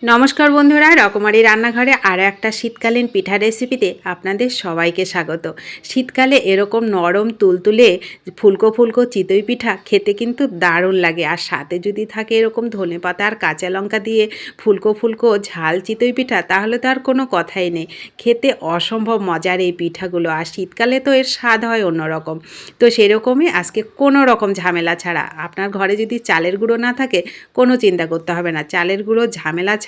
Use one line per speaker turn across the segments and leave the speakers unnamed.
নমস্কার বন্ধুরা, রকমারি রান্নাঘরে আরও একটা শীতকালীন পিঠা রেসিপিতে আপনাদের সবাইকে স্বাগত। শীতকালে এরকম নরম তুলতুলে ফুলকো ফুলকো চিতই পিঠা খেতে কিন্তু দারুণ লাগে। আর সাথে যদি থাকে এরকম ধনেপাতা আর কাঁচা লঙ্কা দিয়ে ফুলকো ফুলকো ঝাল চিতই পিঠা, তাহলে তো আর কোনো কথাই নেই। খেতে অসম্ভব মজার এই পিঠাগুলো, আর শীতকালে তো এর স্বাদ হয় অন্যরকম। তো সেরকমই আজকে কোনো রকম ঝামেলা ছাড়া, আপনার ঘরে যদি চালের গুঁড়ো না থাকে কোনো চিন্তা করতে হবে না, চালের গুঁড়ো ঝামেলা ছাড়া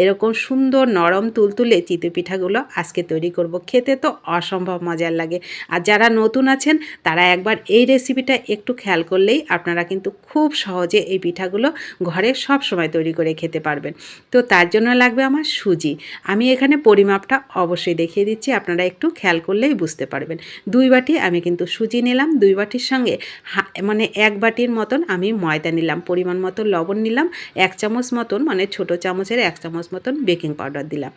এরকম সুন্দর নরম তুলতুলে চিতই পিঠাগুলো আজকে তৈরি করব। খেতে তো অসম্ভব মজার লাগে। আর যারা নতুন আছেন তারা একবার এই রেসিপিটা একটু খেয়াল করলেই আপনারা কিন্তু খুব সহজে এই পিঠাগুলো ঘরে সব সময় তৈরি করে খেতে পারবেন। তো তার জন্য লাগবে আমার সুজি। আমি এখানে পরিমাপটা অবশ্যই দেখিয়ে দিচ্ছি, আপনারা একটু খেয়াল করলেই বুঝতে পারবেন। 2 বাটি আমি কিন্তু সুজি নিলাম, 2 বাটির সঙ্গে মানে 1 বাটির মতন আমি ময়দা নিলাম, পরিমাণ মতো লবণ নিলাম, 1 চামচ মতন মানে ছোটো চামচের 1 চামচ মতন বেকিং পাউডার দিলাম।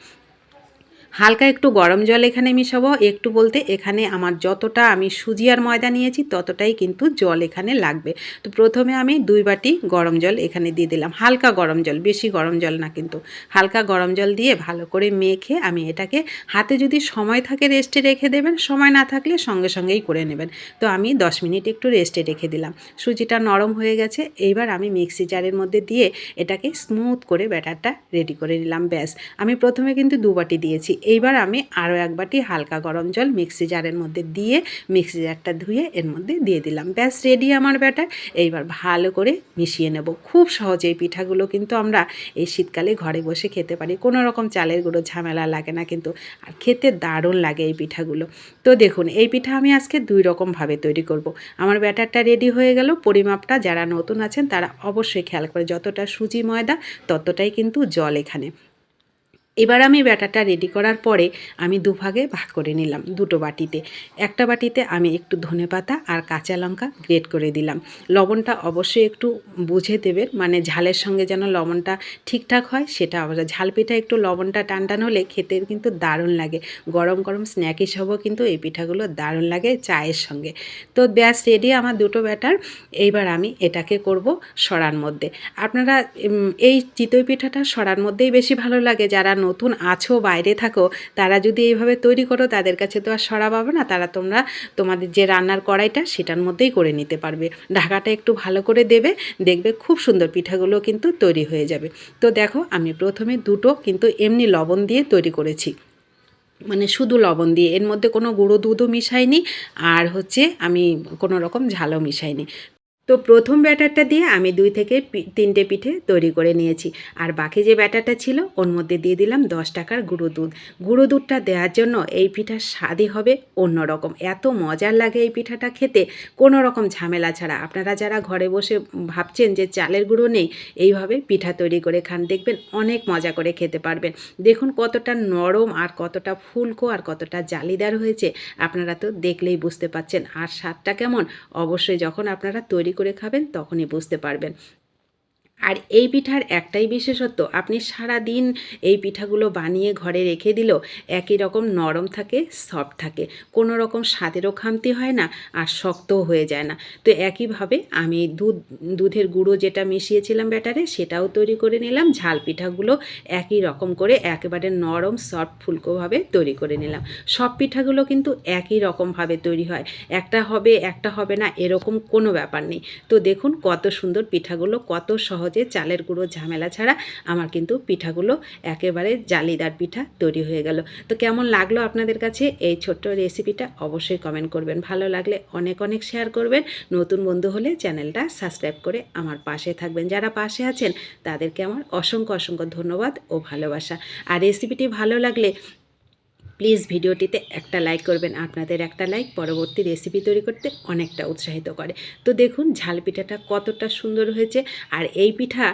হালকা একটু গরম জল এখানে মিশাবো। একটু বলতে এখানে আমার যতটা আমি সুজি আর ময়দা নিয়েছি ততটাই কিন্তু জল এখানে লাগবে। তো প্রথমে আমি 2 বাটি গরম জল এখানে দিয়ে দিলাম, হালকা গরম জল, বেশি গরম জল না কিন্তু, হালকা গরম জল দিয়ে ভালো করে মেখে আমি এটাকে হাতে যদি সময় থাকে রেস্টে রেখে দেবেন, সময় না থাকলে সঙ্গে সঙ্গেই করে নেবেন। তো আমি 10 মিনিট একটু রেস্টে রেখে দিলাম। সুজিটা নরম হয়ে গেছে, এইবার আমি মিক্সি জারের মধ্যে দিয়ে এটাকে স্মুথ করে ব্যাটারটা রেডি করে নিলাম। ব্যাস, আমি প্রথমে কিন্তু 2 বাটি দিয়েছি, এইবার আমি আরও 1 বাটি হালকা গরম জল মিক্সি জারের মধ্যে দিয়ে মিক্সি জারটা ধুয়ে এর মধ্যে দিয়ে দিলাম। ব্যাস রেডি আমার ব্যাটার। এইবার ভালো করে মিশিয়ে নেব। খুব সহজে এই পিঠাগুলো কিন্তু আমরা এই শীতকালে ঘরে বসে খেতে পারি, কোনো রকম চালের গুঁড়ো ঝামেলা লাগে না কিন্তু, আর খেতে দারুণ লাগে এই পিঠাগুলো। তো দেখুন, এই পিঠা আমি আজকে 2 রকমভাবে তৈরি করব। আমার ব্যাটারটা রেডি হয়ে গেল। পরিমাপটা যারা নতুন আছেন তারা অবশ্যই খেয়াল করে, যতটা সুজি ময়দা ততটাই কিন্তু জল এখানে। এবার আমি ব্যাটারটা রেডি করার পরে আমি দুভাগে ভাগ করে নিলাম, 2টো বাটিতে। একটা বাটিতে আমি একটু ধনেপাতা আর কাঁচা লঙ্কা গ্রেট করে দিলাম। লবণটা অবশ্যই একটু বুঝে দেবেন, মানে ঝালের সঙ্গে যেন লবণটা ঠিকঠাক হয় সেটা অবশ্যই। ঝাল পিঠা একটু লবণটা টান টান হলে খেতে কিন্তু দারুণ লাগে। গরম গরম স্ন্যাক হিসাবেও কিন্তু এই পিঠাগুলো দারুণ লাগে চায়ের সঙ্গে। তো ব্যাস রেডি আমার 2টো ব্যাটার। এইবার আমি এটাকে করব সরার মধ্যে। আপনারা এই চিতই পিঠাটা সরার মধ্যেই বেশি ভালো লাগে। যারা নতুন আছো, বাইরে থাকো, তারা যদি এইভাবে তৈরি করো তাদের কাছে তো আর সরা পাবে না, তারা তোমাদের যে রান্নার কড়াইটা সেটার মধ্যেই করে নিতে পারবে। ঢাকাটা একটু ভালো করে দেবে, দেখবে খুব সুন্দর পিঠাগুলো কিন্তু তৈরি হয়ে যাবে। তো দেখো, আমি প্রথমে 2টো কিন্তু এমনি লবণ দিয়ে তৈরি করেছি, মানে শুধু লবণ দিয়ে, এর মধ্যে কোনো গুঁড়ো দুধও মিশাইনি, আর আমি কোনো রকম ঝালও মিশাইনি। তো প্রথম ব্যাটারটা দিয়ে আমি 2 থেকে 3টে পিঠে তৈরি করে নিয়েছি। আর বাকি যে ব্যাটারটা ছিল ওর মধ্যে দিয়ে দিলাম 10 টাকার গুঁড়ো দুধ। গুঁড়ো দুধটা দেওয়ার জন্য এই পিঠার স্বাদই হবে অন্যরকম। এত মজার লাগে এই পিঠাটা খেতে, কোনো রকম ঝামেলা ছাড়া। আপনারা যারা ঘরে বসে ভাবছেন যে চালের গুঁড়ো নেই, এইভাবে পিঠা তৈরি করে খান, দেখবেন অনেক মজা করে খেতে পারবেন। দেখুন কতটা নরম আর কতটা ফুলকো আর কতটা জালিদার হয়েছে, আপনারা তো দেখলেই বুঝতে পারছেন। আর স্বাদটা কেমন অবশ্যই যখন আপনারা তৈরি করে খাবেন তখনই বুঝতে পারবেন। আর এই পিঠার একটাই বিশেষত্ব, আপনি সারা দিন এই পিঠাগুলো বানিয়ে ঘরে রেখে দিলেও একই রকম নরম থাকে, সফট থাকে, কোনো রকম স্বাদেরও খামতি হয় না আর শক্তও হয়ে যায় না। তো একইভাবে আমি দুধের গুঁড়ো যেটা মিশিয়েছিলাম ব্যাটারে সেটাও তৈরি করে নিলাম। ঝাল পিঠাগুলো একই রকম করে একেবারে নরম সফট ফুলকোভাবে তৈরি করে নিলাম। সব পিঠাগুলো কিন্তু একই রকমভাবে তৈরি হয়, একটা হবে একটা হবে না এরকম কোনো ব্যাপার নেই। তো দেখুন কত সুন্দর পিঠাগুলো, কত সহজে চালের গুঁড়ো ঝামেলা ছাড়া আমার কিন্তু পিঠাগুলো একেবারে জালিদার পিঠা তৈরি হয়ে গেল। তো কেমন লাগলো আপনাদের কাছে এই ছোট্ট রেসিপিটা অবশ্যই কমেন্ট করবেন। ভালো লাগলে অনেক অনেক শেয়ার করবেন। নতুন বন্ধু হলে চ্যানেলটা সাবস্ক্রাইব করে আমার পাশে থাকবেন। যারা পাশে আছেন তাদেরকে আমার অসংখ্য অসংখ্য ধন্যবাদ ও ভালোবাসা। আর রেসিপিটি ভালো লাগলে প্লিজ ভিডিওটিতে একটা লাইক করবেন। আপনাদের একটা লাইক পরবর্তী রেসিপি তৈরি করতে অনেকটা উৎসাহিত করে। তো দেখুন ঝাল পিঠাটা কতটা সুন্দর হয়েছে। আর এই পিঠা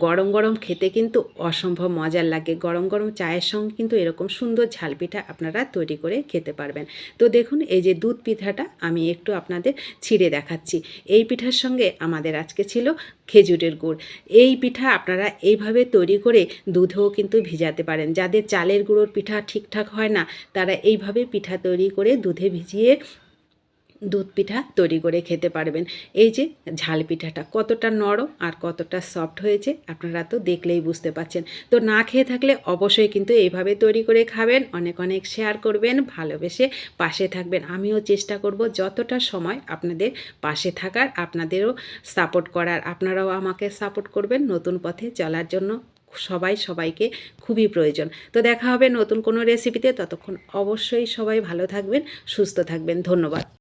গরম গরম খেতে কিন্তু অসম্ভব মজার লাগে। গরম গরম চায়ের সঙ্গে কিন্তু এরকম সুন্দর ঝাল পিঠা আপনারা তৈরি করে খেতে পারবেন। তো দেখুন এই যে দুধ পিঠাটা আমি একটু আপনাদের ছিঁড়ে দেখাচ্ছি। এই পিঠার সঙ্গে আমাদের আজকে ছিল খেজুরের গুড়। এই পিঠা আপনারা এইভাবে তৈরি করে দুধেও কিন্তু ভিজাতে পারেন। যাদের চালের গুঁড়োর পিঠা ঠিকঠাক হয় না, তারা এইভাবে পিঠা তৈরি করে দুধে ভিজিয়ে দুধ পিঠা তৈরি করে খেতে পারবেন। এই যে ঝাল পিঠাটা কতটা নরম আর কতটা সফট হয়েছে আপনারা তো দেখলেই বুঝতে পারছেন। তো না খেয়ে থাকলে অবশ্যই কিন্তু এইভাবে তৈরি করে খাবেন। অনেক অনেক শেয়ার করবেন, ভালোবেসে পাশে থাকবেন। আমিও চেষ্টা করব যতটা সময় আপনাদের পাশে থাকার, আপনাদেরও সাপোর্ট করার। আপনারাও আমাকে সাপোর্ট করবেন নতুন পথে চলার জন্য। সবাইকে খুবই প্রয়োজন। তো দেখা হবে নতুন কোনো রেসিপিতে। ততক্ষণ অবশ্যই সবাই ভালো থাকবেন, সুস্থ থাকবেন। ধন্যবাদ।